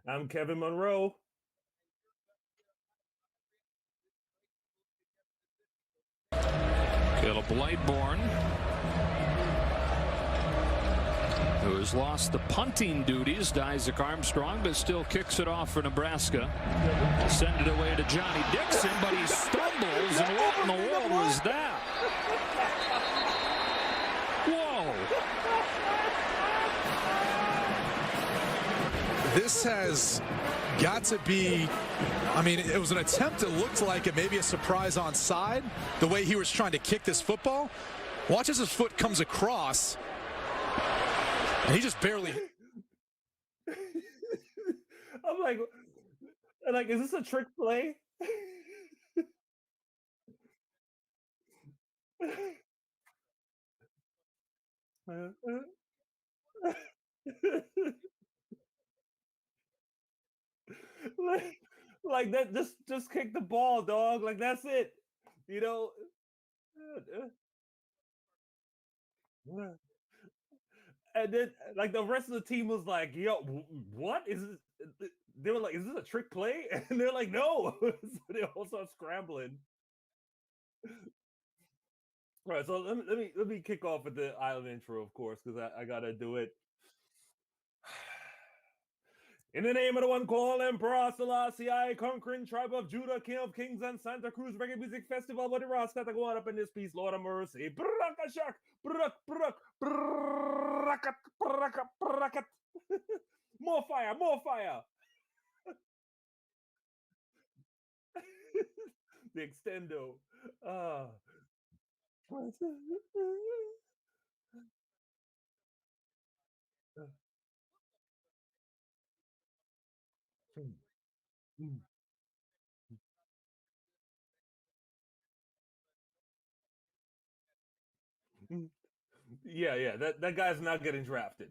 I'm Kevin Munroe. Caleb Lightbourne, who has lost the punting duties to Isaac Armstrong, but still kicks it off for Nebraska. Send it away to Johnny Dixon, but he stumbles, and what in the world was that? Whoa! This has got to be, I mean, it was an attempt that looked like it, maybe a surprise onside, the way he was trying to kick this football. Watch as his foot comes across, and he just barely. I'm like, is this a trick play? like, like that, just kick the ball, dog. Like that's it, you know. And then, like the rest of the team was like, "Yo, what is this?" They were like, "Is this a trick play?" And they're like, "No." So they all start scrambling. All right, so let me kick off with the island intro, of course, because I gotta do it. In the name of the one called Emperor Selassie, I, conquering tribe of Judah, King of Kings and Santa Cruz Reggae Music Festival, what the Rasta to go on up in this piece, Lord of Mercy. Brakashak, brak, brak, brakat, brakat, brakat. More fire, more fire. The extendo. Uh, yeah, that guy's not getting drafted.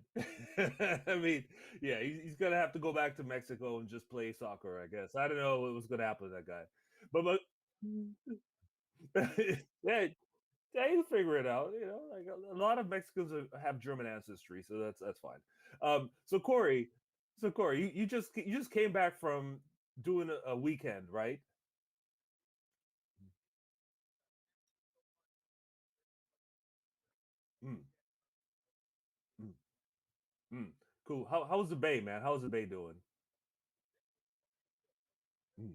I mean, yeah, he's gonna have to go back to Mexico and just play soccer, I guess. I don't know what was gonna happen to that guy, but yeah, yeah, he'll figure it out. You know, like a lot of Mexicans have German ancestry, so that's fine. So Cory, you just came back from doing a weekend, right? Mm, mm, mm. Cool. How's the Bay, man? How's the Bay doing? Mm,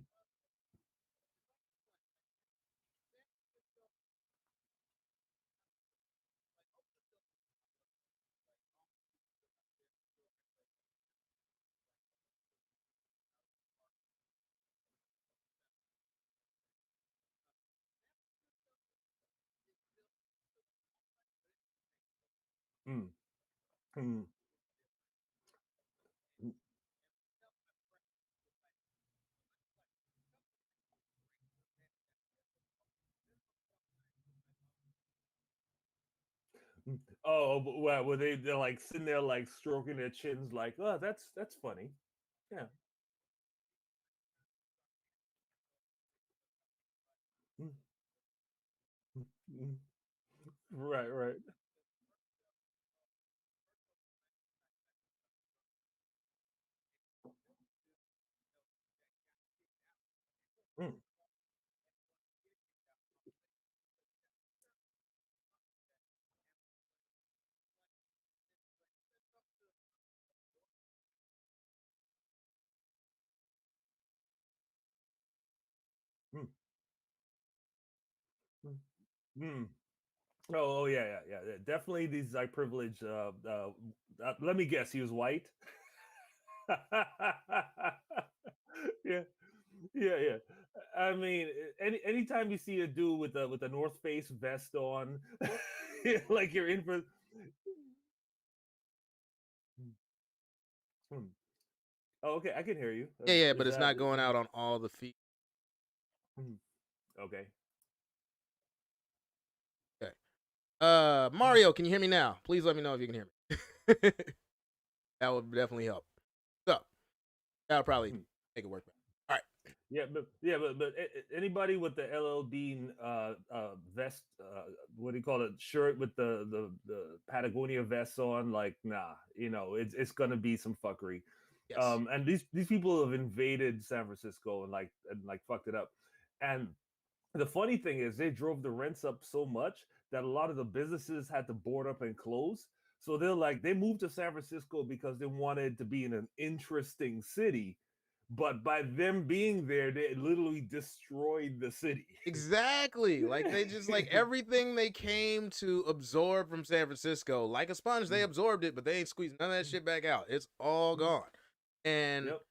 mm, mm, mm, mm. Oh, well, were they're like sitting there like stroking their chins, like, oh, that's funny. Yeah. Mm, mm, mm. Right, right. Mm, mm, mm, mm. Oh, yeah. Definitely these like privileged. Let me guess, he was white. Yeah, yeah. I mean, anytime you see a dude with a North Face vest on, like you're in for. Hmm. Oh, okay, I can hear you. Yeah, Is but it's that not going out on all the feet. okay? Okay. Mario, can you hear me now? Please let me know if you can hear me. That would definitely help. So that'll probably make it work. All right. Yeah, but anybody with the LLB vest, what do you call it, shirt with the Patagonia vest on, like, nah, it's gonna be some fuckery. Yes. And these people have invaded San Francisco and like fucked it up. And the funny thing is they drove the rents up so much that a lot of the businesses had to board up and close. So they moved to San Francisco because they wanted to be in an interesting city. But by them being there, they literally destroyed the city. Exactly. Like they just like everything they came to absorb from San Francisco, like a sponge, they absorbed it, but they ain't squeezed none of that shit back out. It's all gone. And Yep.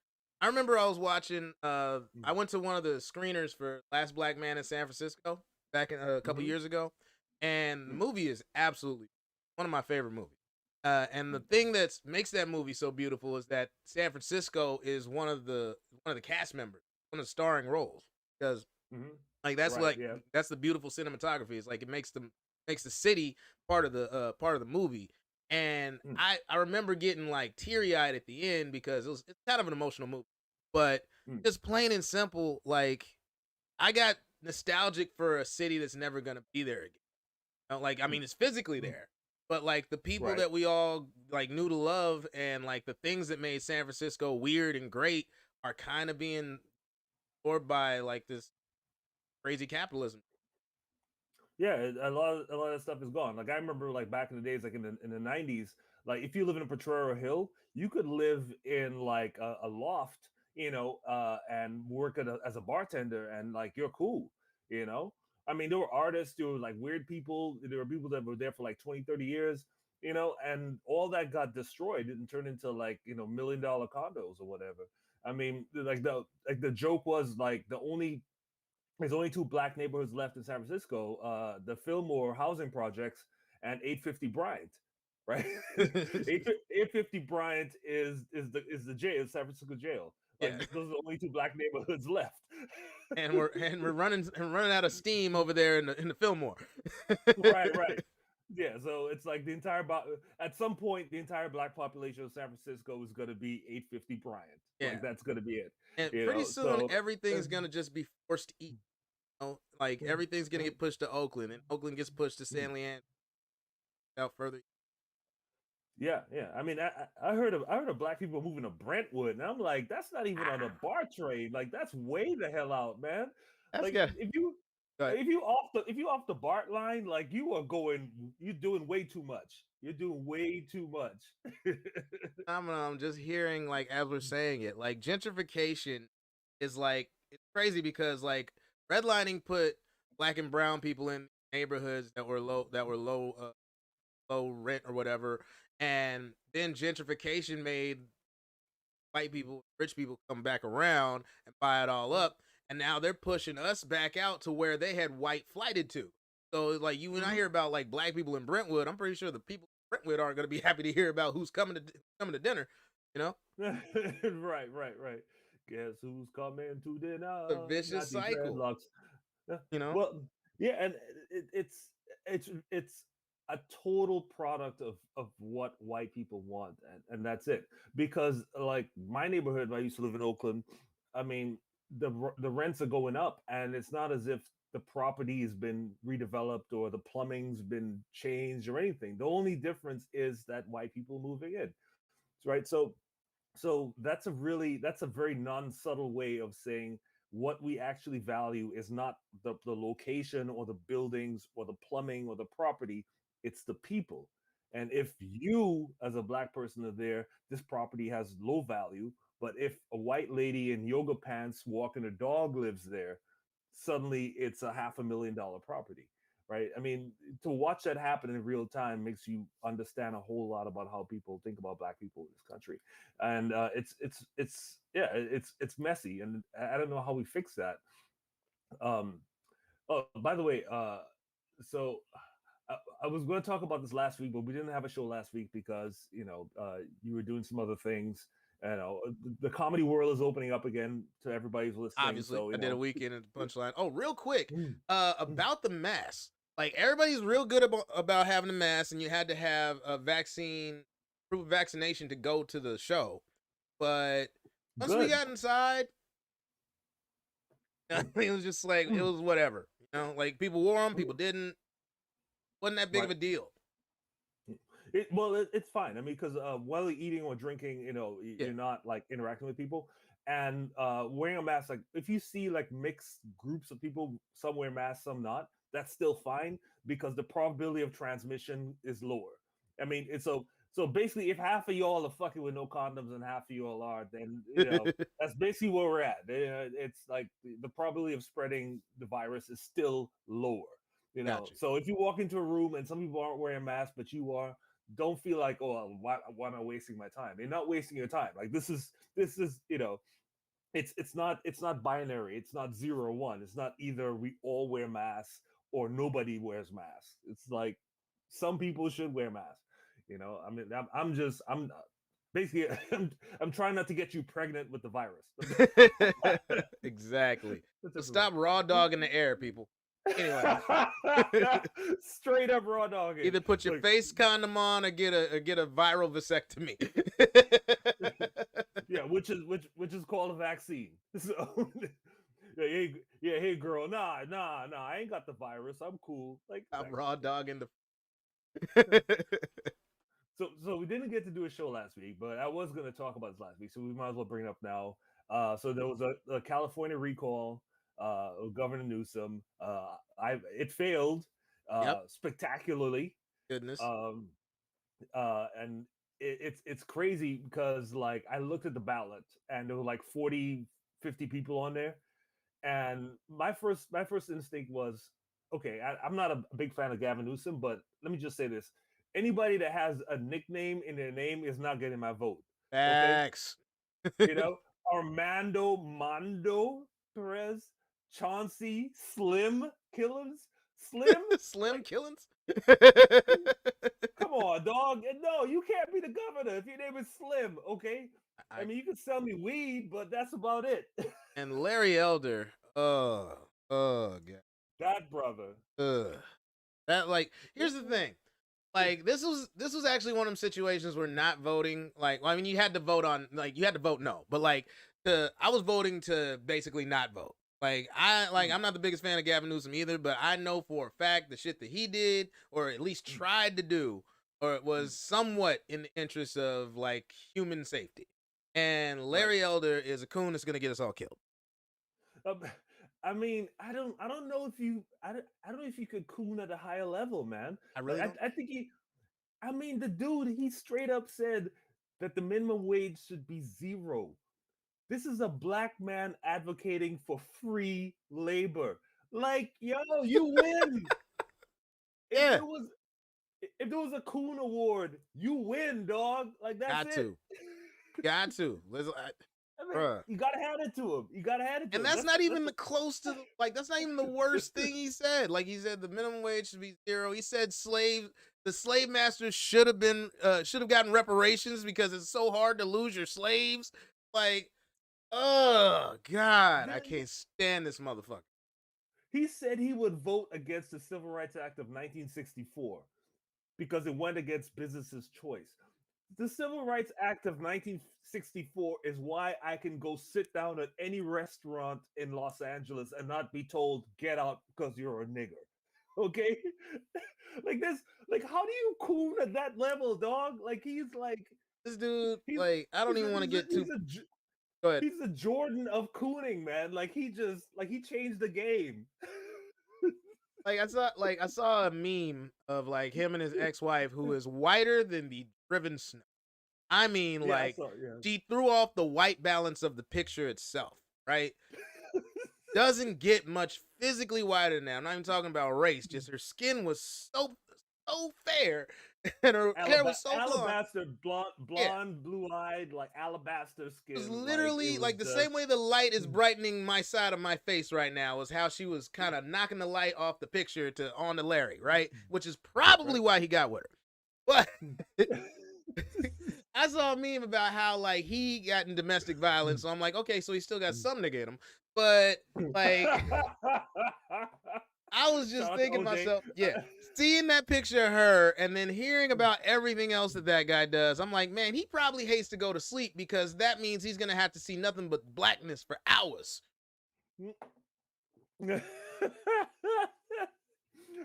I remember I was watching I went to one of the screeners for Last Black Man in San Francisco back in a couple years ago. And the movie is absolutely one of my favorite movies. And the thing that makes that movie so beautiful is that San Francisco is one of the cast members, one of the starring roles. Because like that's Right, yeah. that's the beautiful cinematography. It's like it makes the city part of the movie. And I remember getting like teary eyed at the end because it's kind of an emotional movie. But just plain and simple, like I got nostalgic for a city that's never gonna be there again. You know, like I mean, it's physically there, but like the people Right. that we all like knew to love and like the things that made San Francisco weird and great are kind of being absorbed by like this crazy capitalism. Yeah, a lot of stuff is gone. Like I remember, like back in the days, like in the '90s, like if you live in a Potrero Hill, you could live in like a loft, and work as a bartender, and like you're cool, you know. I mean, there were artists, there were like weird people, there were people that were there for like 20, 30 years, and all that got destroyed and turned into like $1 million condos or whatever. I mean, the joke was like there's only two black neighborhoods left in San Francisco: the Fillmore housing projects and 850 Bryant. Right, 850 Bryant is the jail, San Francisco jail. Like Yeah. those are the only two black neighborhoods left. and we're running out of steam over there in the Fillmore. Right. Yeah, so it's like at some point the entire black population of San Francisco is going to be 850 Bryant. Yeah. Like that's going to be it. And pretty soon everything's gonna just be forced to eat. Like everything's gonna get pushed to Oakland, and Oakland gets pushed to San Leandro. Out further. Yeah. I mean, I heard of black people moving to Brentwood, and I'm like, that's not even on the BART train. Like, that's way the hell out, man. That's Like, good. if you off the BART line, like you're doing way too much. You're doing way too much. I'm just hearing like as we're saying it, like gentrification is like it's crazy because like redlining put black and brown people in neighborhoods that were low rent or whatever, and then gentrification made rich people come back around and buy it all up, and now they're pushing us back out to where they had white flighted to. So like when I hear about like black people in Brentwood, I'm pretty sure the people in Brentwood aren't going to be happy to hear about who's coming to dinner, Right. Guess who's coming to dinner? The vicious Not these cycle. dreadlocks. Well, yeah, and it's a total product of what white people want, and that's it. Because like my neighborhood, I used to live in Oakland. I mean, the rents are going up, and it's not as if the property has been redeveloped or the plumbing's been changed or anything. The only difference is that white people moving in, right? So that's a very non-subtle way of saying what we actually value is not the location or the buildings or the plumbing or the property, it's the people. And if you as a black person are there, this property has low value. But if a white lady in yoga pants walking a dog lives there, suddenly it's a $500,000 property, right? I mean, to watch that happen in real time makes you understand a whole lot about how people think about black people in this country. And it's messy, and I don't know how we fix that. Oh, by the way, so I was going to talk about this last week, but we didn't have a show last week because you were doing some other things. The comedy world is opening up again to everybody who's listening. Obviously, so I did a weekend at the Punchline. Oh, real quick, Mm. about the mask. Like everybody's real good about having a mask, and you had to have a proof of vaccination to go to the show. But once we Good. got inside, it was just like it was whatever. Like people wore them, people didn't. Wasn't that big of a deal. It's fine. I mean, because while you're eating or drinking, Yeah. you're not like interacting with people. And wearing a mask, like if you see like mixed groups of people, some wear masks, some not, that's still fine because the probability of transmission is lower. I mean, so basically, if half of y'all are fucking with no condoms and half of y'all are, then that's basically where we're at. It's like the probability of spreading the virus is still lower. Gotcha. So if you walk into a room and some people aren't wearing masks, but you are, don't feel like, oh, why am I wasting my time? You're not wasting your time. Like this is it's not binary. It's not 0 or 1. It's not either we all wear masks or nobody wears masks. It's like some people should wear masks. I mean, I'm basically I'm trying not to get you pregnant with the virus. Exactly. That's So everywhere. stop raw dog in the air, people. Anyway, Straight up raw dogging. either put your Look, face condom on or get a viral vasectomy. yeah, which is called a vaccine. So hey girl, nah, I ain't got the virus. I'm cool. Like I'm thanks. raw dog in the. So we didn't get to do a show last week, but I was going to talk about this last week, so we might as well bring it up now. So there was a California recall of Governor Newsom. It failed Yep. spectacularly. Goodness. And it's crazy because like I looked at the ballot and there were like 40, 50 people on there, and my first instinct was, okay, I'm not a big fan of Gavin Newsom, but let me just say this: anybody that has a nickname in their name is not getting my vote. Okay, Facts. you know, Armando Mondo Perez, Chauncey Slim Killings, Slim, Slim like Killings. come on, dog. No, you can't be the governor if your name is Slim, okay? I I, mean, you can sell me weed, but that's about it. and Larry Elder. God. That brother. Ugh. That like here's the thing. Like this was actually one of them situations where not voting, like, well, I mean, you had to vote on, like, you had to vote no, but like I was voting to basically not vote. I'm not the biggest fan of Gavin Newsom either, but I know for a fact the shit that he did, or at least tried to do, or it was somewhat in the interest of like human safety. And Right. Larry Elder is a coon that's gonna get us all killed. Um, I mean, I don't know if I don't know if you could coon at a higher level, man. I Like really don't. I think I mean, the dude, he straight up said that the minimum wage should be 0. This is a black man advocating for free labor. Like, yo, you win. If Yeah, there was if there was a coon award, you win, dog. Like that's got it. to, got to. I mean, Bruh. you gotta hand it to him. You gotta hand it to And him. that's not even That's the close to like that's not even the worst thing he said. Like he said the minimum wage should be 0. He said the slave masters should have gotten reparations because it's so hard to lose your slaves. Like, oh God, I then can't stand this motherfucker. he said he would vote against the Civil Rights Act of 1964 because it went against business's choice. The Civil Rights Act of 1964 is why I can go sit down at any restaurant in Los Angeles and not be told get out because you're a nigger. Okay? Like this, like how do you coon at that level, dog? Like This dude, he's like, I don't he's even a, want to he's a, get too. he's a J- Go ahead. he's a Jordan of cooning, man. Like he changed the game. I saw a meme of like him and his ex-wife who is whiter than the driven snow. I mean, Yeah, I like, saw. Yeah. she threw off the white balance of the picture itself, right? Doesn't get much physically whiter now. I'm not even talking about race. Just her skin was so fair, and her hair was so blonde. Alabaster Yeah, blonde, blue-eyed, like alabaster it was skin. Like it literally was like the just same way the light is brightening my side of my face right now is how she was kind of knocking the light off the picture to on to Larry, right? Which is probably right. why he got with her. But I saw a meme about how like he got in domestic violence. So I'm like, okay, so he still got some nigga in him. But like I was just Shout out to thinking to OJ. myself, yeah, seeing that picture of her and then hearing about everything else that guy does, I'm like, man, he probably hates to go to sleep because that means he's gonna have to see nothing but blackness for hours.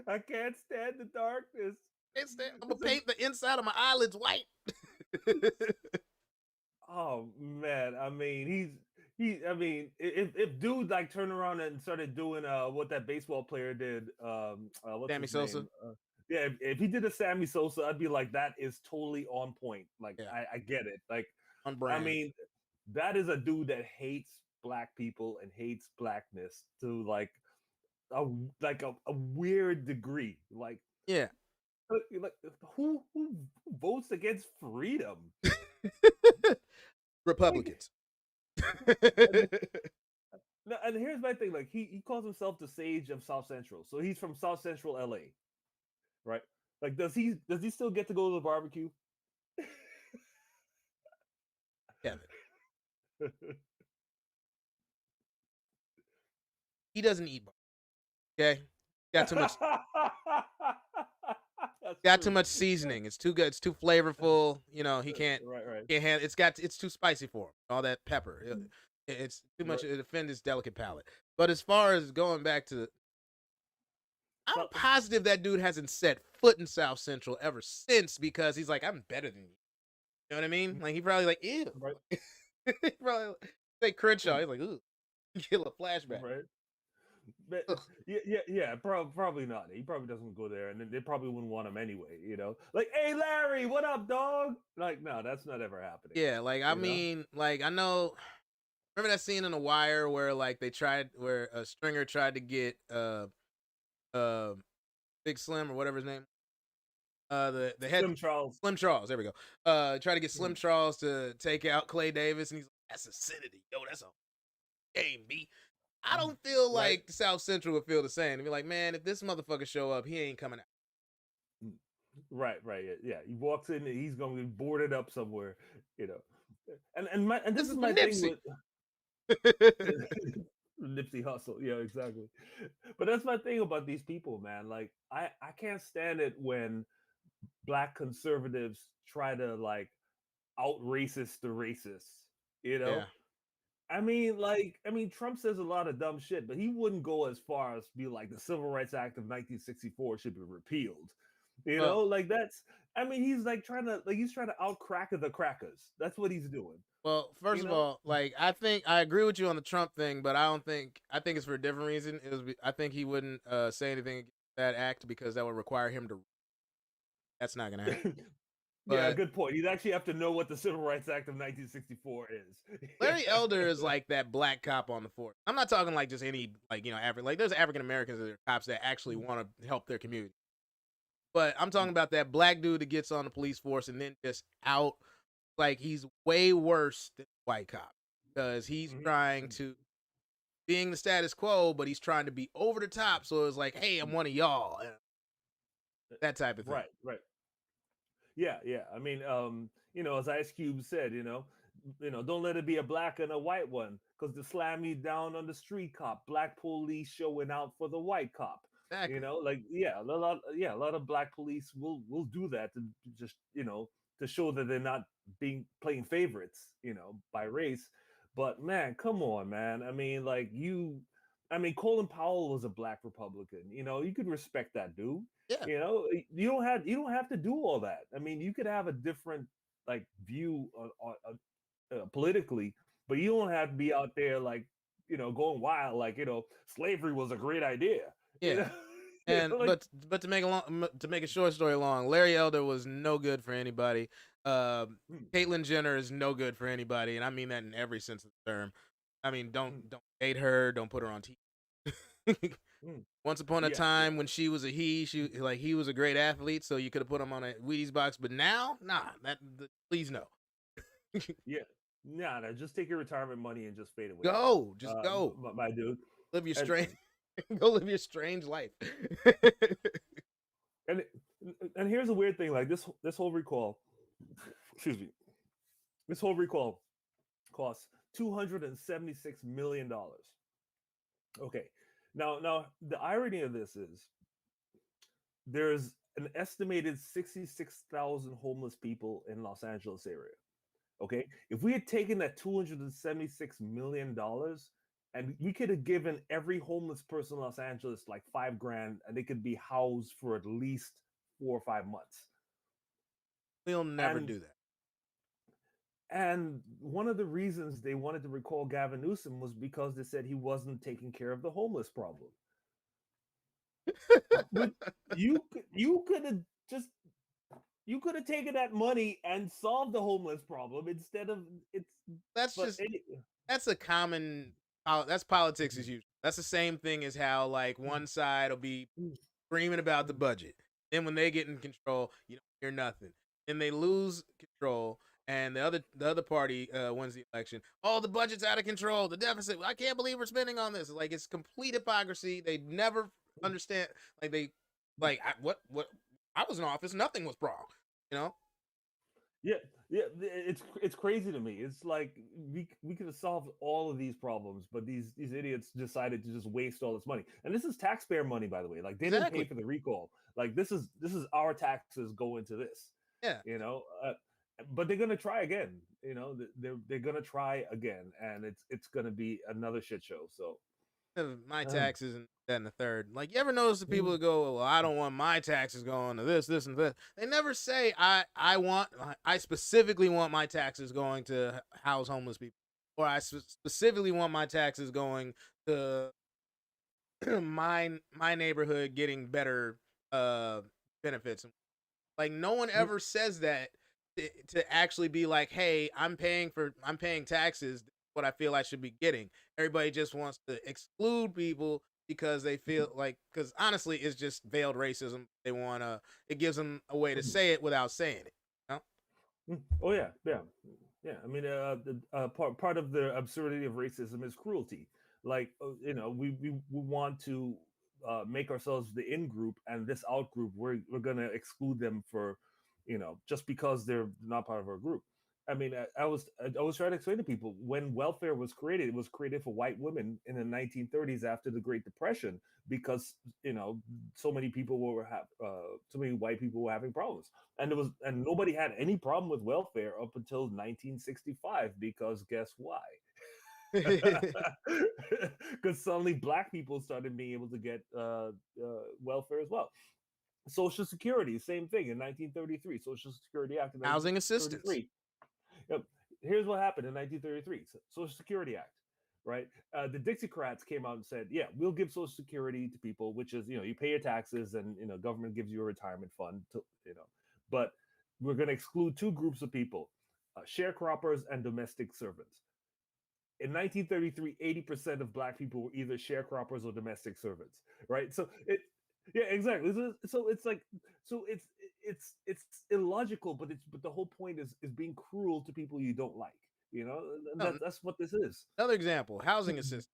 I can't stand the darkness. I'm gonna paint the inside of my eyelids white. Oh man, I mean, I mean, if dude like turned around and started doing what that baseball player did, what's Sammy his Sosa. name? Yeah, if he did a Sammy Sosa, I'd be like, that is totally on point. Like, Yeah, I get it. Like, on I brand. mean, that is a dude that hates black people and hates blackness to a a weird degree. Yeah. Like who votes against freedom? Like, Republicans. no, and here's my thing: like he calls himself the sage of South Central, so he's from South Central LA, right? Like, does he still get to go to the barbecue? Kevin. He doesn't eat. Okay. Got too much. That's Got too true. much seasoning. It's too good. It's too flavorful. You know, he can't. Right. Can't handle. It's too spicy for him. All that pepper. It's too much. Right. It offends his delicate palate. But as far as going back to, I'm So, positive that dude hasn't set foot in South Central ever since because he's like, I'm better than you. You know what I mean? Like he probably like, ew. right, He probably say Crenshaw. He's like, ooh, kill a flashback. right. But Ugh. yeah, probably not. He probably doesn't go there, and they probably wouldn't want him anyway. You know, like, hey Larry, what up, dog? Like, no, that's not ever happening. Yeah, like I You know? mean, like I know. Remember that scene in The Wire where like where a Stringer tried to get uh Big Slim or whatever his name, the head Slim Charles. Slim Charles. There we go. Try to get Slim Charles to take out Clay Davis, and he's like, that's acidity, yo. That's a game, B. I don't feel Right. like South Central would feel the same. They'd be like, man, if this motherfucker show up, he ain't coming out. Right. Yeah. He walks in, and he's going to be boarded up somewhere. You know, and this This is is for my thing Nipsey. with Nipsey Hustle. Yeah, exactly. But that's my thing about these people, man. Like, I can't stand it when black conservatives try to like out racist the racists. You know, Yeah. I mean, Trump says a lot of dumb shit, but he wouldn't go as far as be like the Civil Rights Act of 1964 should be repealed. You know, Well, like that's. I mean, he's like he's trying to out cracker the crackers. That's what he's doing. Well, first You of know. all, like I think I agree with you on the Trump thing, but I think it's for a different reason. I think he wouldn't say anything against that act because that would require him to. That's not gonna happen. Yeah, But good point. You'd actually have to know what the Civil Rights Act of 1964 is. Larry Elder is like that black cop on the force. I'm not talking like just any like African. Like there's African Americans that are cops that actually want to help their community. But I'm talking about that black dude that gets on the police force and then just out like he's way worse than the white cop because he's trying to being the status quo, but he's trying to be over the top. So it's like, hey, I'm one of y'all, that type of thing. Right. Yeah. I mean, you know, as Ice Cube said, don't let it be a black and a white one, because to slam me down on the street cop, black police showing out for the white cop. Exactly. You know, like a lot of black police will do that to just to show that they're not playing favorites, by race. But man, come on, man. I mean, Colin Powell was a black Republican. You could respect that dude. Yeah. You don't have to do all that. I mean, you could have a different like view on politically, but you don't have to be out there like going wild like slavery was a great idea. Yeah. And but to make a short story long, Larry Elder was no good for anybody. Caitlyn Jenner is no good for anybody, and I mean that in every sense of the term. I mean, don't date her, don't put her on TV. Once upon a time, when she was he was a great athlete, so you could have put him on a Wheaties box. But now, nah, please no. Yeah, nah, just take your retirement money and just fade away. Just go, my dude. Live your strange, go live your strange life. and here's a weird thing, like this whole recall. Excuse me. This whole recall costs $276 million. Okay. Now the irony of this is there's an estimated 66,000 homeless people in Los Angeles area. Okay. If we had taken that $276 million and we could have given every homeless person in Los Angeles like $5,000 and they could be housed for at least 4 or 5 months. We'll never And do that. and one of the reasons they wanted to recall Gavin Newsom was because they said he wasn't taking care of the homeless problem. But you could have just you could have taken that money and solved the homeless problem instead of it's. That's But just that's a common. That's politics as usual. That's the same thing as how like one side will be screaming about the budget. Then when they get in control, you don't hear nothing. Then they lose control, and the other party wins the election. Oh, the budget's out of control. The deficit. I can't believe we're spending on this. Like it's complete hypocrisy. They never understand. Like they what I was in office. Nothing was wrong. You know. Yeah, it's crazy to me. It's like we could have solved all of these problems, but these idiots decided to just waste all this money. And this is taxpayer money, by the way. Like they didn't pay for the recall. Like this is our taxes go into this. Yeah. But they're gonna try again. They're gonna try again, and it's gonna be another shit show. So my taxes and that and the third. Like, you ever notice the people that go, well, I don't want my taxes going to this, and this. They never say, I specifically want my taxes going to house homeless people, or I specifically want my taxes going to my neighborhood getting better benefits. Like, no one ever says that to actually be like, hey, I'm paying taxes. What I feel I should be getting. Everybody just wants to exclude people because they feel like, because honestly, it's just veiled racism. They want to, it gives them a way to say it without saying it. You know? Oh yeah. I mean, part of the absurdity of racism is cruelty. Like, we want to make ourselves the in group, and this out group, we're gonna exclude them for, just because they're not part of our group. I mean, I was trying to explain to people, when welfare was created, it was created for white women in the 1930s after the Great Depression, because so many white people were having problems, and nobody had any problem with welfare up until 1965, because guess why? Because suddenly black people started being able to get welfare as well. Social Security, same thing in 1933. Social Security Act in housing assistance. Yep. Here's what happened in 1933. Social Security Act, right? The Dixiecrats came out and said, yeah, we'll give Social Security to people, which is, you pay your taxes, and, government gives you a retirement fund, but we're going to exclude two groups of people, sharecroppers and domestic servants. In 1933, 80% of black people were either sharecroppers or domestic servants, right? So yeah, exactly. So it's like, it's illogical, but the whole point is being cruel to people you don't like. That's what this is. Another example: housing assistance.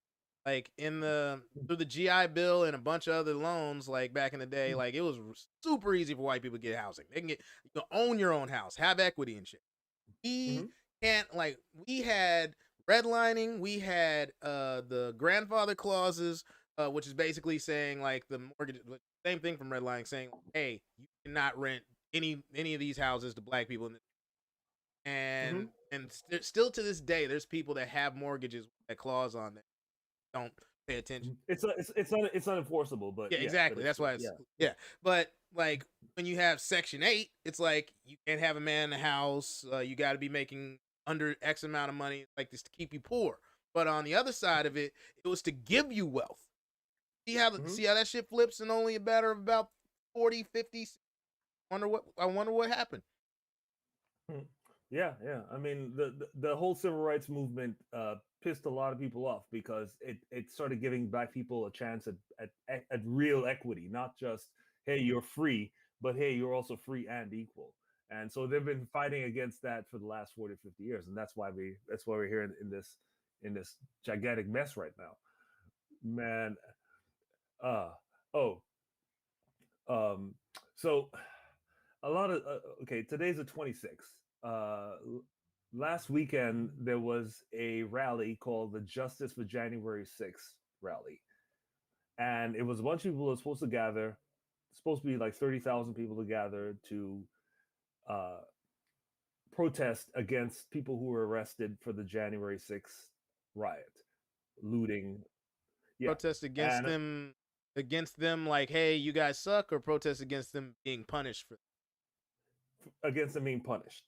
Like through the GI Bill and a bunch of other loans, like back in the day, like it was super easy for white people to get housing. You can own your own house, have equity and shit. We can't, like, we had redlining, we had the grandfather clauses, which is basically saying, like, the mortgage, same thing from redlining, saying, hey, you cannot rent any of these houses to black people. And still to this day, there's people that have mortgages with that clause on that don't pay attention. It's unenforceable, but yeah, exactly. That's why it's But like when you have Section 8, it's like you can't have a man in the house. You got to be making under X amount of money, like this, to keep you poor. But on the other side of it, it was to give you wealth. See how that shit flips in only a matter of about 40, 50. I wonder what happened. Yeah. I mean, the whole civil rights movement pissed a lot of people off, because it started giving black people a chance at real equity, not just, hey, you're free, but hey, you're also free and equal. And so they've been fighting against that for the last 40, 50 years, and that's why we're here in this gigantic mess right now, man. So a lot of today's the 26th. Last weekend there was a rally called the Justice for January 6th rally, and it was a bunch of people that were supposed to gather. Supposed to be like 30,000 people to gather to protest against people who were arrested for the January 6th riot, looting. Protest against them against them, like, hey, you guys suck, or protests against them being punished for? Against them being punished.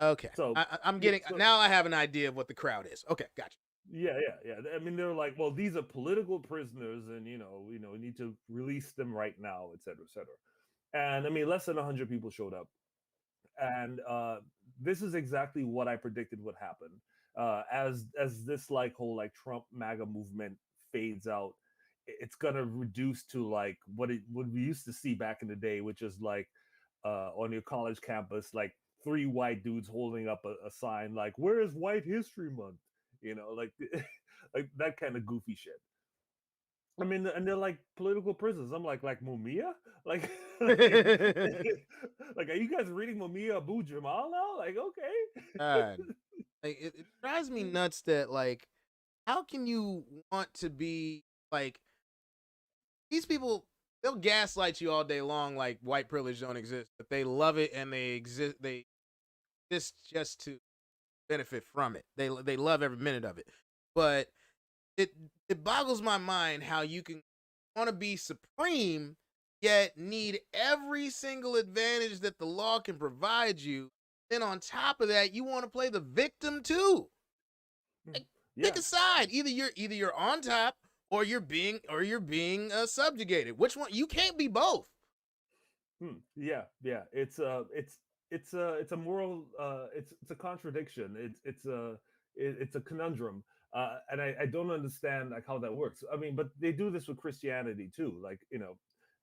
Okay, So I'm getting now. I have an idea of what the crowd is. Okay, gotcha. Yeah. I mean, they're like, well, these are political prisoners, and we need to release them right now, et cetera, et cetera. And I mean, less than 100 people showed up, and this is exactly what I predicted would happen. As this whole Trump MAGA movement fades out, it's gonna reduce to like what we used to see back in the day, which is like on your college campus, like three white dudes holding up a sign like "Where is White History Month?" Like like that kind of goofy shit. I mean, and they're like political prisoners. I'm like Mumia, like, like, are you guys reading Mumia Abu Jamal now? Like, okay. God, like it drives me nuts that like, how can you want to be like these people? They'll gaslight you all day long, like white privilege don't exist, but they love it and they exist. They exist just to benefit from it. They love every minute of it, but it boggles my mind how you can want to be supreme yet need every single advantage that the law can provide you. Then on top of that, you want to play the victim too. Like, Yeah. pick a side. Either you're on top or you're being subjugated. Which one? You can't be both. Yeah. It's a moral. It's a contradiction. It's a conundrum. And I don't understand like how that works. I mean, but they do this with Christianity too. Like,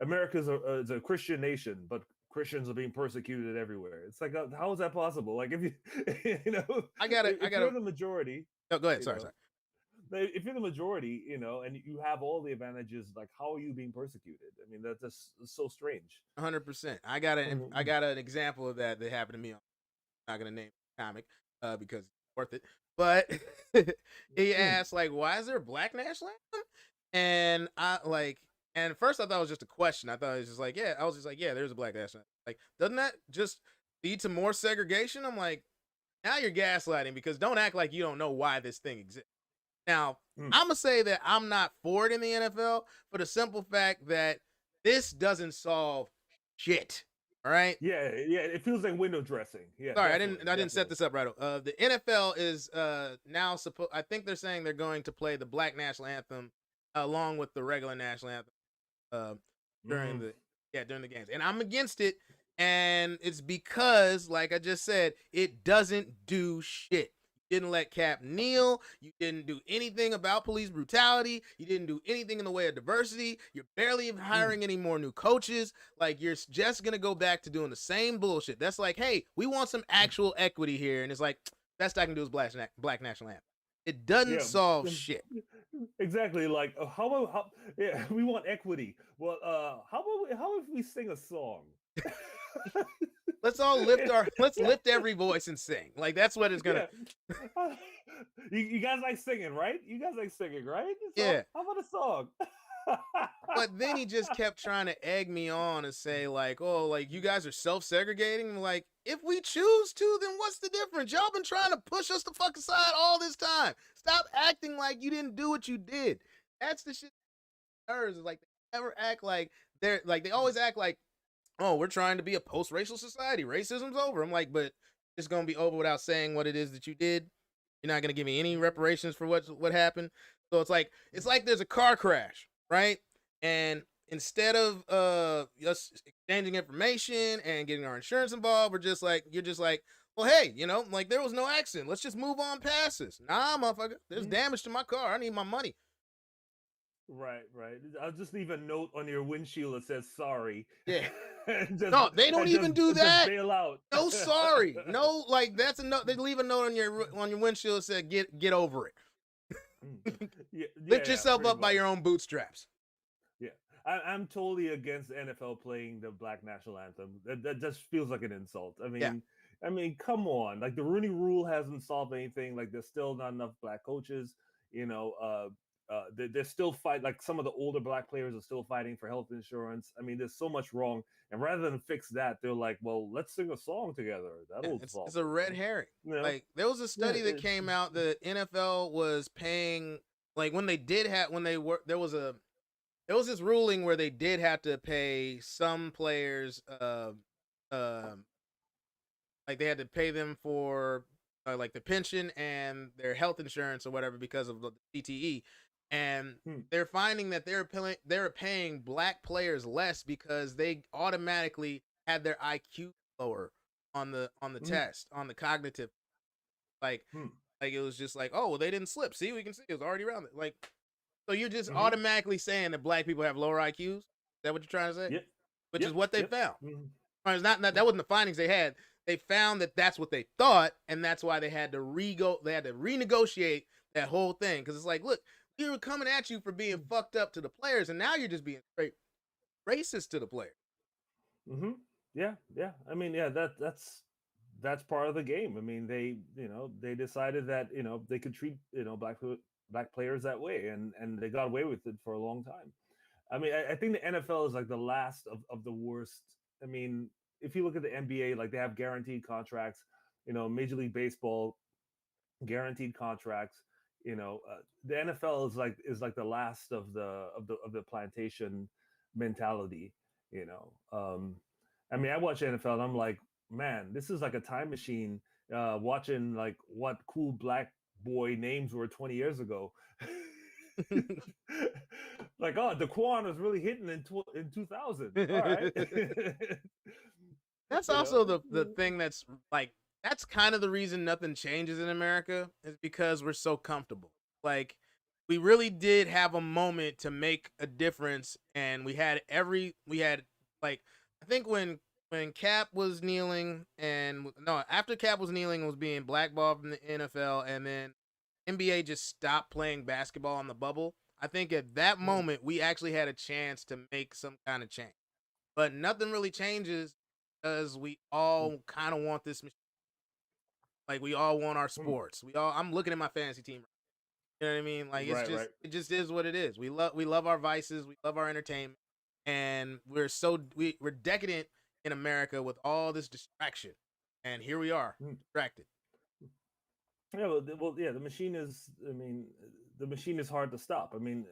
America is a Christian nation, but Christians are being persecuted everywhere. It's like, how is that possible? Like, if you, you're the majority. Oh, go ahead. Sorry. If you're the majority, and you have all the advantages, like, how are you being persecuted? I mean, that's just so strange. 100%. I got an example of that happened to me. I'm not gonna name the comic because it's worth it. But he asked like, "Why is there a black national anthem?" And and at first I thought it was just a question. I thought it was just like, yeah. I was just like, yeah, there's a black national anthem. Like, doesn't that just lead to more segregation? I'm like, now you're gaslighting because don't act like you don't know why this thing exists. Now, I'm gonna say that I'm not for it in the NFL for the simple fact that this doesn't solve shit. All right. Yeah. It feels like window dressing. Yeah. Sorry, I didn't set this up right. The NFL is now supposed. I think they're saying they're going to play the Black National Anthem along with the regular national anthem during the games, and I'm against it. And it's because, like I just said, it doesn't do shit. You didn't let Cap kneel. You didn't do anything about police brutality. You didn't do anything in the way of diversity. You're barely even hiring any more new coaches. Like, you're just going to go back to doing the same bullshit. That's like, hey, we want some actual equity here. And it's like, best I can do is Black National Anthem. It doesn't solve shit. Exactly. Like, we want equity. Well, how if we sing a song? Let's all lift every voice and sing. Like, that's what it's gonna. Yeah. You guys like singing, right? So, yeah. How about a song? But then he just kept trying to egg me on and say like, oh, like you guys are self-segregating. Like, if we choose to, then what's the difference? Y'all been trying to push us the fuck aside all this time. Stop acting like you didn't do what you did. That's the shit. Is like they never act like they always act like, oh, we're trying to be a post-racial society. Racism's over. I'm like, but it's going to be over without saying what it is that you did. You're not going to give me any reparations for what happened. So it's like there's a car crash, right? And instead of us exchanging information and getting our insurance involved, you're just like, well, hey, like there was no accident. Let's just move on past this. Nah, motherfucker. There's damage to my car. I need my money. Right. I'll just leave a note on your windshield that says sorry. Yeah. No, they don't even do that. Just bail out. No, sorry. No, like that's a note. They leave a note on your windshield that said get over it. Lift yourself up by your own bootstraps. Yeah. I'm totally against the NFL playing the Black National Anthem. That just feels like an insult. I mean, come on. Like, the Rooney Rule hasn't solved anything. Like, there's still not enough black coaches. They're still fighting. Like, some of the older black players are still fighting for health insurance. I mean, there's so much wrong. And rather than fix that, they're like, well, let's sing a song together. That'll solve it's a red herring. Like, there was a study that came out that NFL was paying, like, when they did have, there was there was this ruling where they did have to pay some players, like they had to pay them for like the pension and their health insurance or whatever because of the CTE, and they're finding that they're paying black players less because they automatically had their IQ lower on the test, on the cognitive, like like it was just like, oh well, they didn't slip. See, we can see it was already around it. Like, so you're just automatically saying that black people have lower IQs? Is that what you're trying to say? Yep. Which is what they found. It's not that wasn't the findings they had. They found that that's what they thought, and that's why they had to renegotiate that whole thing. Because it's like, look, we were coming at you for being fucked up to the players, and now you're just being straight racist to the players. Yeah. I mean, yeah, that's part of the game. I mean, they decided that they could treat black players that way, and they got away with it for a long time. I mean, I think the NFL is like the last of the worst. I mean, if you look at the NBA, like they have guaranteed contracts, Major League Baseball, guaranteed contracts. The NFL is like the last of the plantation mentality. I mean, I watch NFL and I'm like, man, this is like a time machine. Watching like what cool black boy names were 20 years ago. Like, oh, Daquan was really hitting in 2000. All right. That's also the thing that's like, that's kind of the reason nothing changes in America, is because we're so comfortable. Like, we really did have a moment to make a difference, and we had like, I think when Cap was kneeling, after Cap was kneeling and was being blackballed from the NFL, and then NBA just stopped playing basketball on the bubble, I think at that moment we actually had a chance to make some kind of change. But nothing really changes because we all kind of want this machine. Like, we all want our sports. I'm looking at my fantasy team. You know what I mean? Like, it's it just is what it is. We love our vices, we love our entertainment, and we're decadent in America with all this distraction. And here we are, distracted. Yeah, well, yeah. The machine is. I mean, the machine is hard to stop. I mean,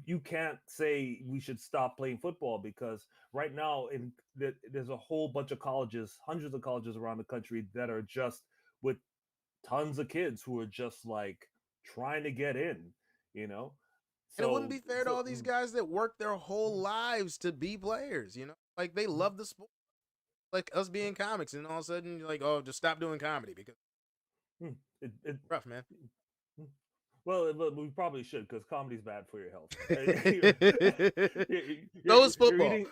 you can't say we should stop playing football, because right now there's a whole bunch of colleges, hundreds of colleges around the country that are just with tons of kids who are just like trying to get in. So, and it wouldn't be fair to all these guys that work their whole lives to be players. Like, they love the sport, like us being comics, and all of a sudden you're like, oh, just stop doing comedy because. It's rough, man. Well, we probably should, because comedy's bad for your health. So is football.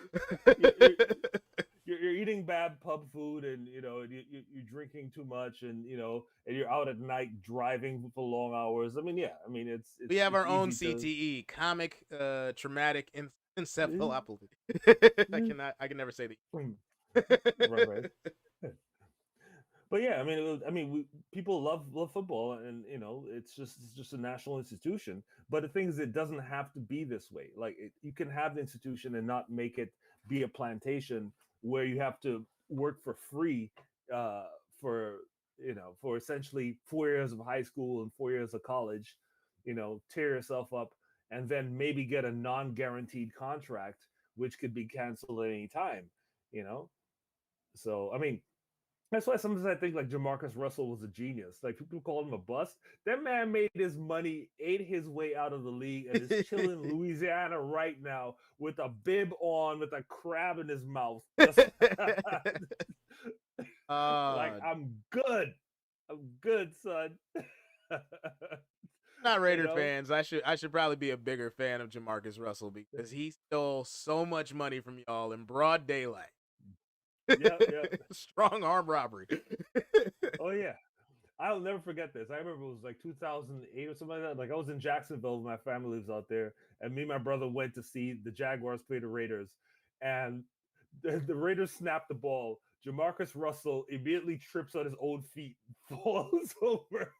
You're eating bad pub food, and you're drinking too much, and and you're out at night driving for long hours. I mean, yeah. I mean, we have our own CTE, comic traumatic encephalopathy. I can never say that. Right. But yeah, I mean, people love football, and it's just a national institution. But the thing is, it doesn't have to be this way. Like, you can have the institution and not make it be a plantation where you have to work for free for essentially 4 years of high school and 4 years of college. Tear yourself up, and then maybe get a non-guaranteed contract, which could be canceled at any time. So I mean. That's why sometimes I think like Jamarcus Russell was a genius. Like, people call him a bust. That man made his money, ate his way out of the league, and is chilling in Louisiana right now with a bib on, with a crab in his mouth. Like, I'm good, son. Not Raider fans. I should probably be a bigger fan of Jamarcus Russell, because he stole so much money from y'all in broad daylight. Yeah. Strong arm robbery. Oh yeah, I'll never forget this. I remember it was like 2008 or something like that. Like, I was in Jacksonville, my family lives out there, and me and my brother went to see the Jaguars play the Raiders, and the Raiders snapped the ball. Jamarcus Russell immediately trips on his own feet, falls over.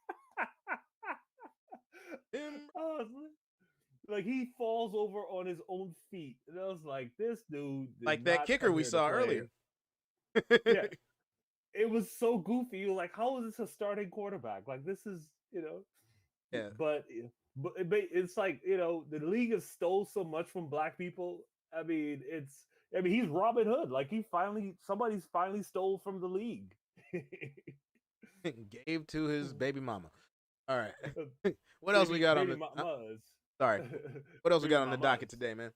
Like, he falls over on his own feet, and I was like, this dude, like that kicker we saw earlier. Yeah, it was so goofy. You're like, how is this a starting quarterback? Like, this is, Yeah. But it's like, the league has stole so much from black people. I mean, he's Robin Hood. Like somebody's finally stole from the league. Gave to his baby mama. All right. What baby, else we got on baby the? mamas. Sorry. What else we Baby got on the docket mamas. today, man?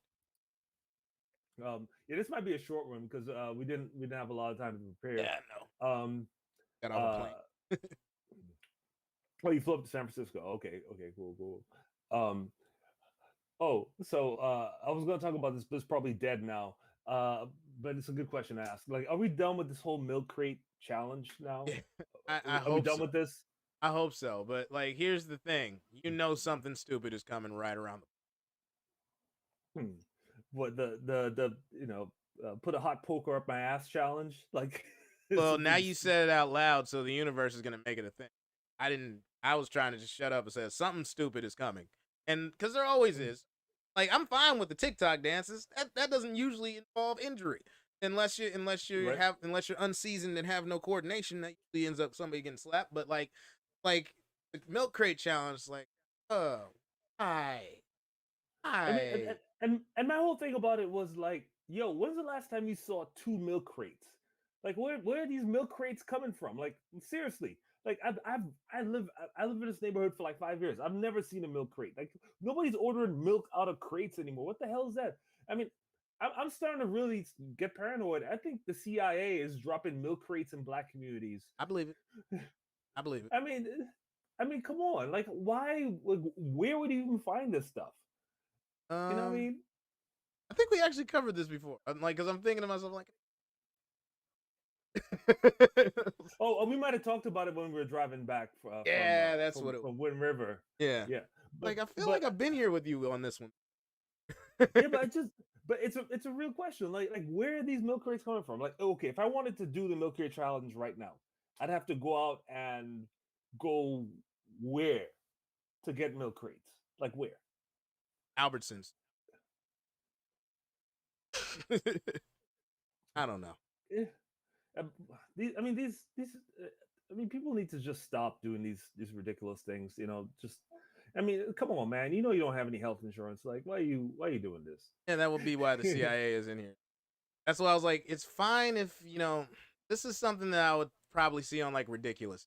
Yeah, this might be a short one because we didn't have a lot of time to prepare. Yeah, no. Got off a plane. Oh, you flew up to San Francisco. Okay, cool. So I was going to talk about this, but it's probably dead now. But it's a good question to ask. Like, are we done with this whole milk crate challenge now? I Are we hope done so. with this? I hope so. But like, here's the thing: something stupid is coming right around the. What the put a hot poker up my ass challenge? Like, Well, now you said it out loud, so the universe is gonna make it a thing. I was trying to just shut up and say something stupid is coming, and because there always is. Like, I'm fine with the TikTok dances. That doesn't usually involve injury, unless you're unseasoned and have no coordination. That usually ends up somebody getting slapped. But like the milk crate challenge, like, hi. I mean, and my whole thing about it was like, yo, when's the last time you saw 2 milk crates? Like, where are these milk crates coming from? Like, seriously. Like, I live in this neighborhood for like 5 years. I've never seen a milk crate. Like, nobody's ordering milk out of crates anymore. What the hell is that? I mean, I'm starting to really get paranoid. I think the CIA is dropping milk crates in black communities. I believe it. I believe it. I mean, come on. Like, why? Like, where would you even find this stuff? You know what I mean? I think we actually covered this before. I'm like, because I'm thinking to myself, like, we might have talked about it when we were driving back from Wind River. Yeah. But, like, I feel like I've been here with you on this one. Yeah, but it's a real question. Like where are these milk crates coming from? Like, okay, if I wanted to do the milk crate challenge right now, I'd have to go out and go where to get milk crates? Like where? Albertsons. I don't know. People need to just stop doing these ridiculous things. Come on, man. You don't have any health insurance. Like, why are you doing this? Yeah, that would be why the CIA is in here. That's why I was like, it's fine if this is something that I would probably see on like Ridiculous.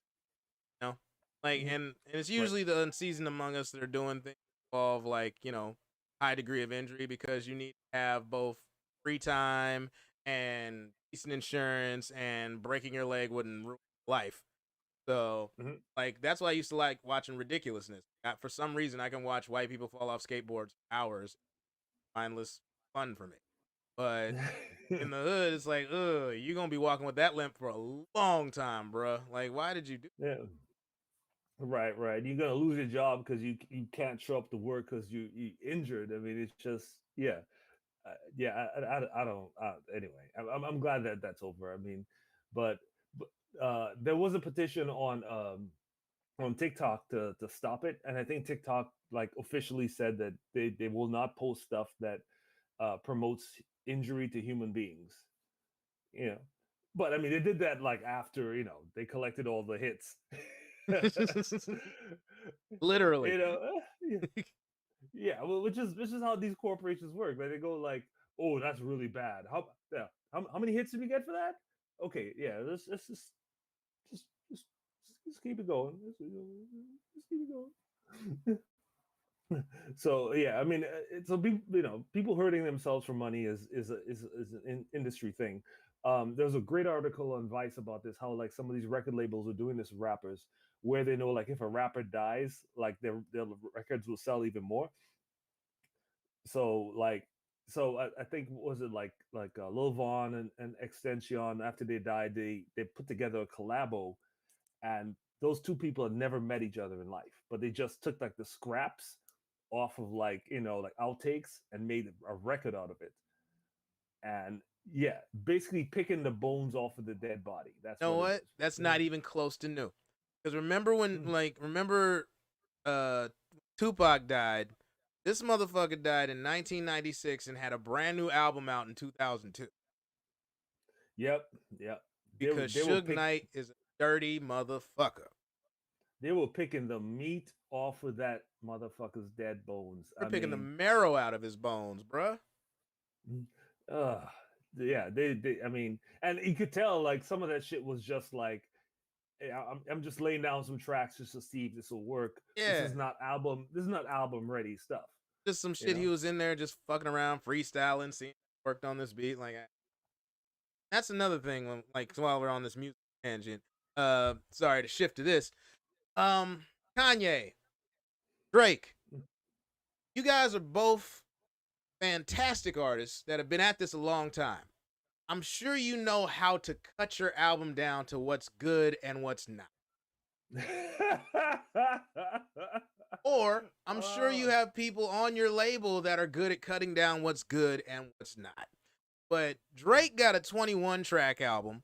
Like, and it's usually the unseasoned among us that are doing things that involve like high degree of injury, because you need to have both free time and decent insurance, and breaking your leg wouldn't ruin life. So like, that's why I used to like watching Ridiculousness. For some reason, I can watch white people fall off skateboards for hours. Mindless fun for me. But in the hood, it's like, you're gonna be walking with that limp for a long time, bruh. Like, why did you do that? Yeah. Right. You're gonna lose your job because you can't show up to work because you injured. I mean, it's just I don't. Anyway, I'm glad that that's over. I mean, but there was a petition on TikTok to stop it, and I think TikTok like officially said that they will not post stuff that promotes injury to human beings. But I mean, they did that like after they collected all the hits. Literally. Yeah, well, which is how these corporations work. Like, they go like, "Oh, that's really bad. How many hits did we get for that? Okay, yeah, let's just keep it going. Just keep it going." So yeah, I mean, people hurting themselves for money is an industry thing. There's a great article on Vice about this, how like some of these record labels are doing this with rappers, where they know like if a rapper dies, like their records will sell even more. So I think, was it like Lil Von and Extension, after they died, they put together a collabo, and those two people had never met each other in life, but they just took like the scraps off of like like outtakes and made a record out of it. And yeah, basically picking the bones off of the dead body. That's what? That's not even close to new. Because remember when Tupac died? This motherfucker died in 1996 and had a brand new album out in 2002. Yep. Because Suge Knight is a dirty motherfucker. They were picking the meat off of that motherfucker's dead bones. They're I picking the mean, marrow out of his bones, bruh. uh, yeah, they. I mean, and you could tell like some of that shit was just like, "Hey, I'm just laying down some tracks just to see if this will work. This Yeah, is not album. This is not album ready stuff. just some You shit he know. was in there just fucking around, freestyling, seeing worked on this beat. Like that's another thing. Like while we're on this music tangent, sorry to shift to this. Kanye, Drake, you guys are both fantastic artists that have been at this a long time. I'm sure you know how to cut your album down to what's good and what's not. Or I'm sure you Uh, have people on your label that are good at cutting down what's good and what's not. But Drake got a 21 track album.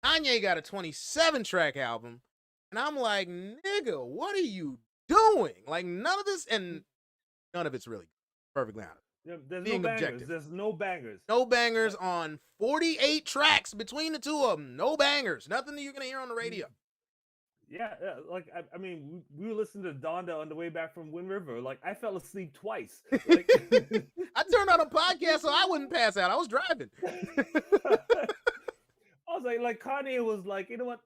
Kanye got a 27 track album. And I'm like, nigga, what are you doing? Like, none of this, and none of it's really good. Perfectly honest. there's no Being bangers. objective. There's no bangers. No bangers on 48 tracks between the two of them. No bangers. Nothing that you're going to hear on the radio. Yeah, like I mean, we were listening to Donda on the way back from Wind River. Like I fell asleep twice. Like, I turned on a podcast so I wouldn't pass out. I was driving. I was like Kanye was like, you know what?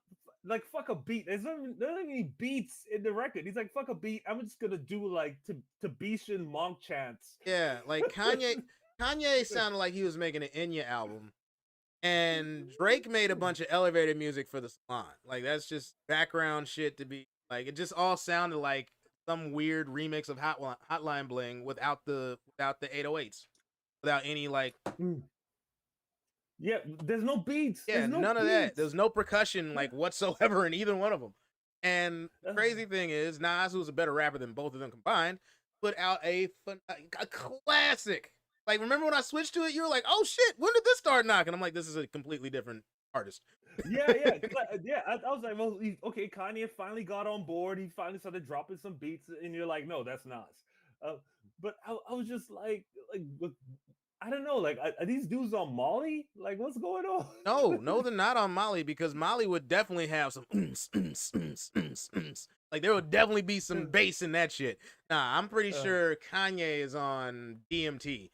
Like fuck a beat. There's not any beats in the record. He's like, fuck a beat. I'm just gonna do like Tibetan monk chants. Yeah, like Kanye sounded like he was making an Enya album. And Drake made a bunch of elevator music for the salon. Like that's just background shit to be like. It just all sounded like some weird remix of Hotline Bling without the 808s, without any like. Yeah, there's no beats. Yeah, there's no none beats. of that. There's no percussion like whatsoever in either one of them. And the crazy thing is, Nas, who's a better rapper than both of them combined, put out a classic. Like, remember when I switched to it? You were like, "Oh shit, when did this start knocking?" I'm like, "This is a completely different artist." yeah. I was like, well, okay. Kanye finally got on board. He finally started dropping some beats, and you're like, no, that's Nas. But I was just like, I don't know. Like, are these dudes on Molly? Like, what's going on? No, they're not on Molly because Molly would definitely have some like there would definitely be some bass in that shit. Nah, I'm pretty sure Kanye is on DMT.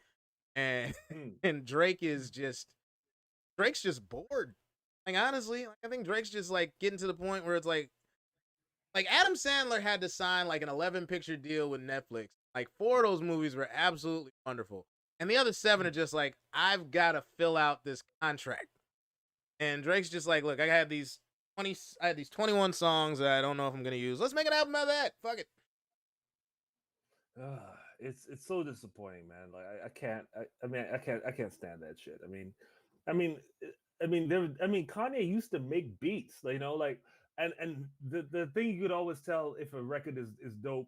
And Drake's just bored. Like honestly, like, I think Drake's just like getting to the point where it's like Adam Sandler had to sign like an 11 picture deal with Netflix. Like 4 of those movies were absolutely wonderful. And the other 7 are just like, I've got to fill out this contract. And Drake's just like, look, I had these 21 songs that I don't know if I'm going to use. Let's make an album out of that. Fuck it. It's so disappointing, man. Like I can't. I can't stand that shit. Kanye used to make beats, you know, like and the thing you could always tell if a record is dope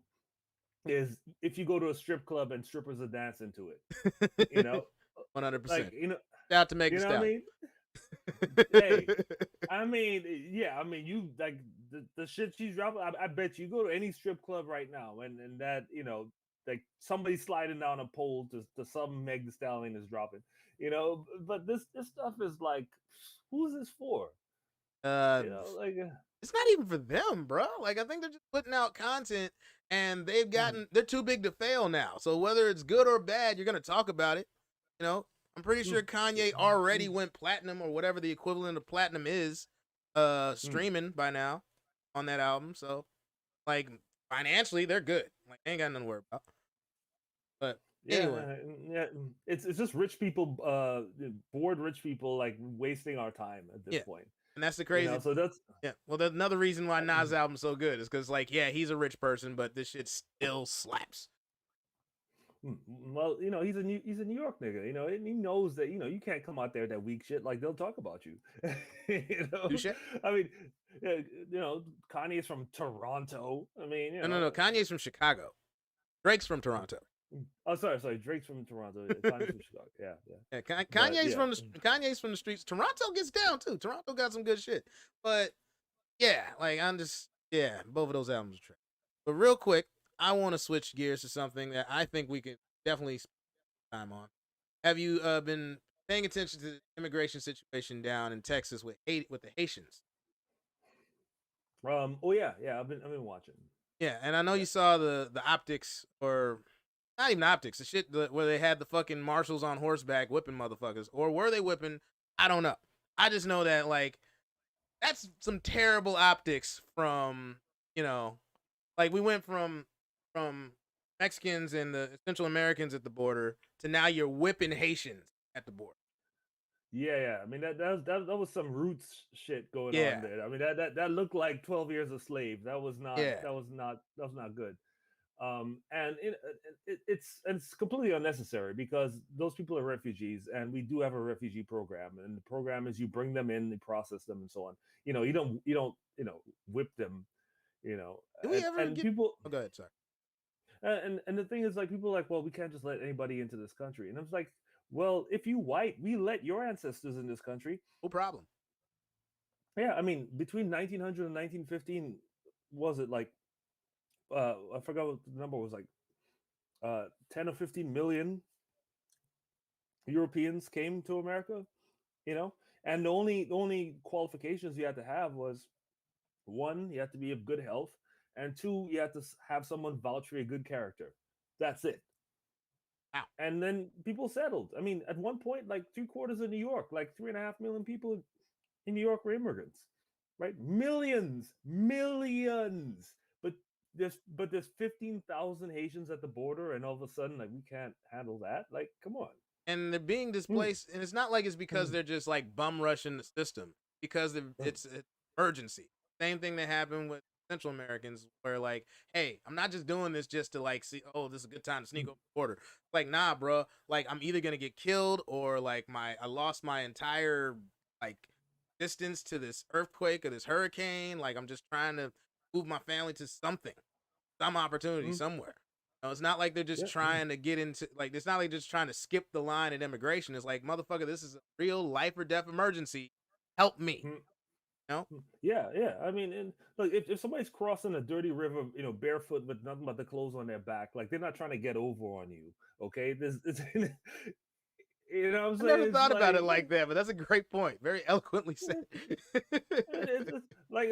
is if you go to a strip club and strippers are dancing to it, you know, 100%. like you know, Shout out to Megan you know what I Stallion. mean? Hey, I mean, yeah, I mean, you like the shit she's dropping. I bet you go to any strip club right now, and that you know, like somebody sliding down a pole to some Meg Thee Stallion is dropping, you know. But this stuff is like, who's this for? You know, like it's not even for them, bro. Like I think they're just putting out content, and they're too big to fail now. So whether it's good or bad, you're gonna talk about it. You know, I'm pretty sure Kanye already went platinum or whatever the equivalent of platinum is, streaming by now on that album. So, like financially, they're good. Like they ain't got nothing to worry about. But anyway, yeah, it's just rich people, bored rich people, like wasting our time at this point. And that's the crazy. You know, so that's Well, that's another reason why Nas' album's so good is because, like, yeah, he's a rich person, but this shit still slaps. Well, you know, he's a New York nigga, you know, and he knows that, you know, you can't come out there with that weak shit. Like they'll talk about you. You know, I mean, you know, Kanye's from Toronto. I mean, you know. No, Kanye's from Chicago. Drake's from Toronto. Oh, sorry. Drake's from Toronto. Kanye's from Chicago. Yeah. Kanye's from the streets. Toronto gets down too. Toronto got some good shit. But yeah, like both of those albums are trash. But real quick, I want to switch gears to something that I think we could definitely spend time on. Have you been paying attention to the immigration situation down in Texas with the Haitians? Oh yeah, I've been watching. Yeah, and I know Yeah. you saw the optics, or not even optics, the shit where they had the fucking marshals on horseback whipping motherfuckers, or were they whipping? I don't know. I just know that like that's some terrible optics from you know, like we went from Mexicans and the Central Americans at the border to now you're whipping Haitians at the border. Yeah. I mean that was some roots shit going on Yeah, there. I mean that looked like 12 years a slave. That was not yeah. good. And it's completely unnecessary because those people are refugees, and we do have a refugee program, and the program is you bring them in, you process them, and so on. You don't whip them. Did we ever And get? people Oh, go ahead. Sorry. and the thing is, like, people are like, well, we can't just let anybody into this country, and I was like, well, if you white, we let your ancestors in this country. No problem. Yeah, I mean, between 1900 and 1915, was it like I forgot what the number was, like 10 or 15 million Europeans came to America, you know, and the only qualifications you had to have was, one, you had to be of good health, and two, you had to have someone vouch for your good character. That's it. Wow. And then people settled. I mean, at one point, like 3/4 of New York, like 3.5 million people in New York were immigrants, right? Millions, millions. But there's 15,000 Haitians at the border, and all of a sudden, like, we can't handle that. Like, come on. And they're being Mm, displaced, and it's not like it's because mm, they're just like bum rushing the system, because mm, it's an emergency. Same thing that happened with Central Americans, where like, hey, I'm not just doing this just to like see, oh, this is a good time to sneak mm, over the border. Like, nah, bro. Like, I'm either gonna get killed, or like I lost my entire like distance to this earthquake or this hurricane. Like, I'm just trying to move my family to something, some opportunity mm. somewhere. It's not like they're just Yeah. trying to get into, like, it's not like just trying to skip the line at immigration. It's like, motherfucker, this is a real life or death emergency. Help me. Mm, You know? yeah. I mean, and look, if somebody's crossing a dirty river, barefoot with nothing but the clothes on their back, like, they're not trying to get over on you. Okay, this it's, what I'm I saying? never It's thought about like, it like that, but that's a great point. Very eloquently said. it's like,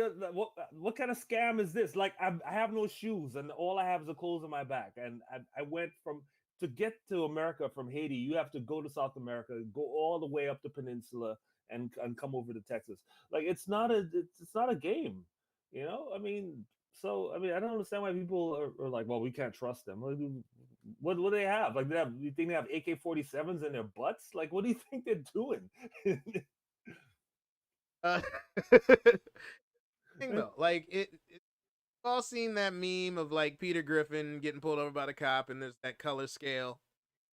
what kind of scam is this? Like, I have no shoes, and all I have is the clothes on my back, and I went from to get to America from Haiti. You have to go to South America, go all the way up the peninsula, and come over to Texas. Like, it's not a game, I mean, so I mean, I don't understand why people are like, well, we can't trust them. What do they have? Like, you think they have AK-47s in their butts? Like, what do you think they're doing? uh, thing though, like we've all seen that meme of like Peter Griffin getting pulled over by the cop, and there's that color scale,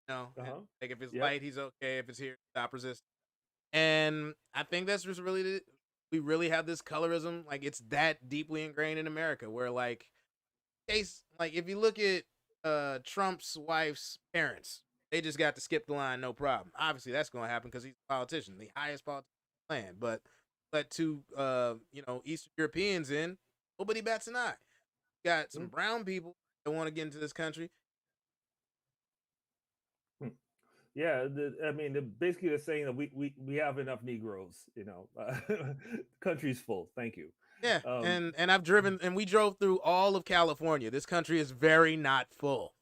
and Uh-huh. like if it's Yep. light, he's okay. If it's here, stop resisting. And I think that's just really we really have this colorism, like it's that deeply ingrained in America, where like case like if you look at Trump's wife's parents, they just got to skip the line, no problem. Obviously that's gonna happen because he's a politician, the highest politician in the land. But let two Eastern Europeans in, nobody bats an eye. Got some Mm, brown people that want to get into this country. mm. Yeah, I mean, basically they're saying that we have enough Negroes. Country's full. Thank you. Yeah, Um, and I've driven, and we drove through all of California. This country is very not full.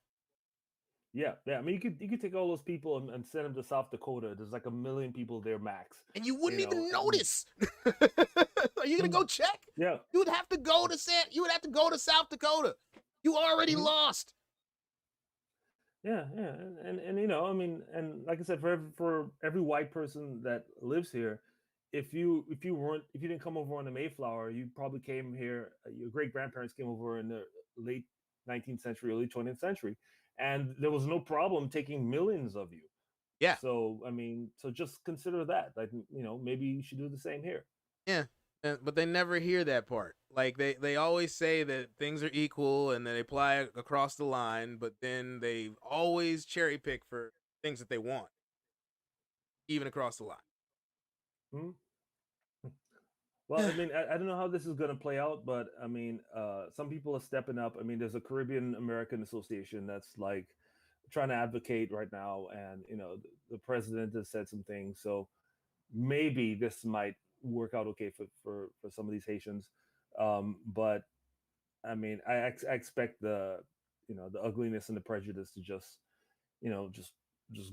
yeah. I mean, you could take all those people and send them to South Dakota. There's like 1 million people there max. And you wouldn't even And notice. Are you gonna mm, go check? yeah, You would have to go to You would have to go to South Dakota. You already mhm, lost. yeah, and I mean, and like I said, for every white person that lives here, if you didn't come over on the Mayflower, you probably came here. Your great grandparents came over in the late 19th century, early 20th century, and there was no problem taking millions of you. Yeah, So I mean, so just consider that. Like, maybe you should do the same here. yeah. But they never hear that part. Like they always say that things are equal and that they apply across the line, but then they always cherry pick for things that they want, even across the line. Hmm? Well, I mean, I don't know how this is going to play out, but I mean, some people are stepping up. I mean, there's a Caribbean American Association that's like trying to advocate right now, and the president has said some things, so maybe this might work out okay for some of these Haitians. But I mean, I expect the ugliness and the prejudice to just, you know, just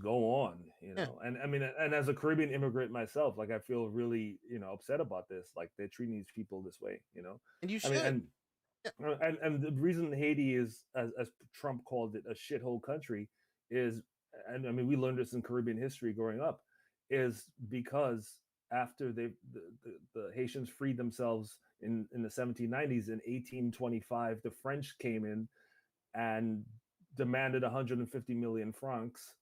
go on, Yeah. And I mean, and as a Caribbean immigrant myself, like I feel really, upset about this. Like they're treating these people this way. And you I mean, should. Yeah. and the reason Haiti is, as Trump called it, a shithole country is, and I mean, we learned this in Caribbean history growing up, is because after the Haitians freed themselves in the 1790s, in 1825, the French came in and demanded 150 million francs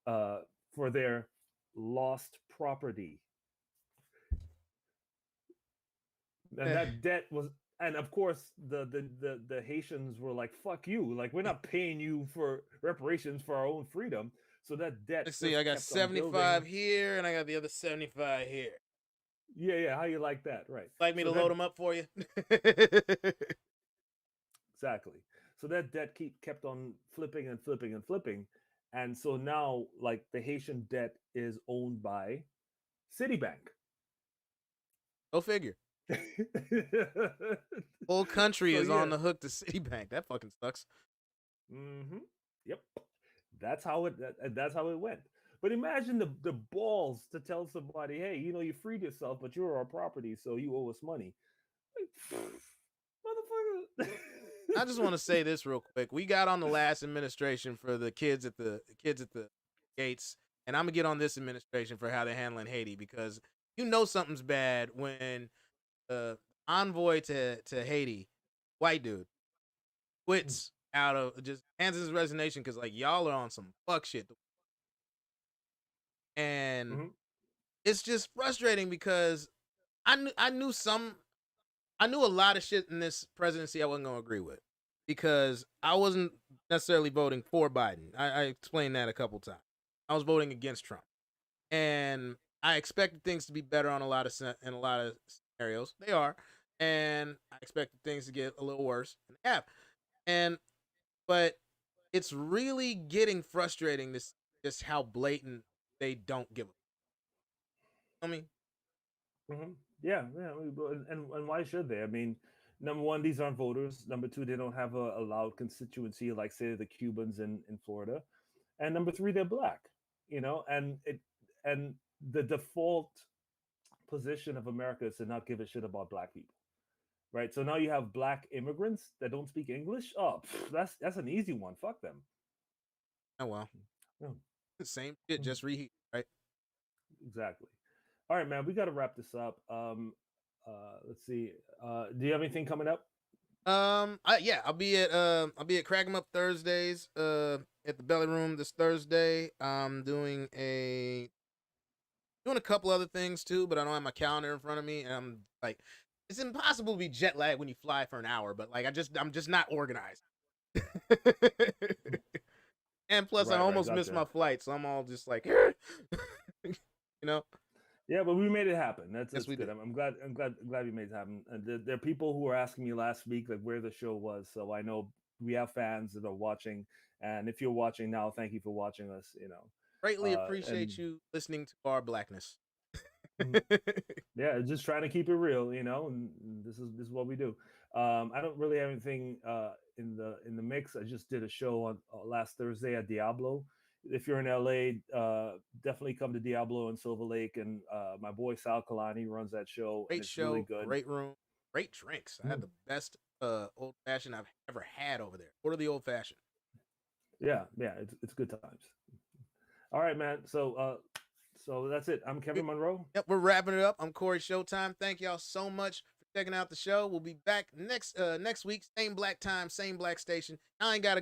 uh, for their lost property, and Eh, that debt was. And of course, the Haitians were like, "Fuck you! Like, we're not paying you for reparations for our own freedom." So that debt Let's see. just I got kept on 75 building. here, and I got the other 75 here. Yeah, yeah. How you like that, right? Like me So to that load them up for you? exactly. So that debt kept on flipping and flipping and flipping, and so now, like, the Haitian debt is owned by Citibank. Go figure. Whole country So is on yeah. the hook to Citibank. That fucking sucks. Yep. That's how it went. But imagine the balls to tell somebody, hey, you freed yourself, but you're our property, so you owe us money. Like, motherfucker. I just want to say this real quick. We got on the last administration for the kids at the gates, and I'm gonna get on this administration for how they're handling Haiti, because something's bad when the envoy to Haiti, white dude, quits out of, just hands his resignation because like y'all are on some fuck shit, and Mhm. it's just frustrating because I knew a lot of shit in this presidency I wasn't gonna agree with, because I wasn't necessarily voting for Biden. I explained that a couple times. I was voting against Trump, and I expected things to be better on in a lot of scenarios. They are, and I expected things to get a little worse, and they have. And but it's really getting frustrating, this just how blatant they don't give a. I mean, Yeah, yeah. And why should they? I mean, number one, these aren't voters. Number two, they don't have a loud constituency like, say, the Cubans in Florida. And number three, they're black. And the default position of America is to not give a shit about black people, right? So now you have black immigrants that don't speak English. Oh, that's an easy one. Fuck them. oh well, Yeah, same shit, just reheat, right? exactly. All right, man. We got to wrap this up. Let's see. Do you have anything coming up? Yeah, I'll be at Crack 'em Up Thursdays at the Belly Room this Thursday. I'm doing a couple other things too, but I don't have my calendar in front of me, and I'm like, it's impossible to be jet lagged when you fly for an hour, but like I'm just not organized. And plus I Right, almost missed gotcha. my flight, so I'm all just like you know. Yeah, but we made it happen. That's Yes, we good. did. I'm glad we made it happen. And there are people who were asking me last week like where the show was, so I know we have fans that are watching. And if you're watching now, thank you for watching us. Greatly And appreciate you listening to our blackness. mhm. Yeah, just trying to keep it real, and this is what we do. I don't really have anything in the mix. I just did a show on last Thursday at Diablo. If you're in LA, definitely come to Diablo in Silver Lake, and my boy Sal Kalani runs that show, and Great it's really show, good. great room, great drinks. I had Mhm. the best old fashioned I've ever had over there. Order the old fashioned. Yeah, yeah, it's good times. All right, man. So that's it. I'm Kevin Munroe. Yep, we're wrapping it up. I'm Cory Showtime. Thank y'all so much for checking out the show. We'll be back next week. Same black time, same black station. I ain't got to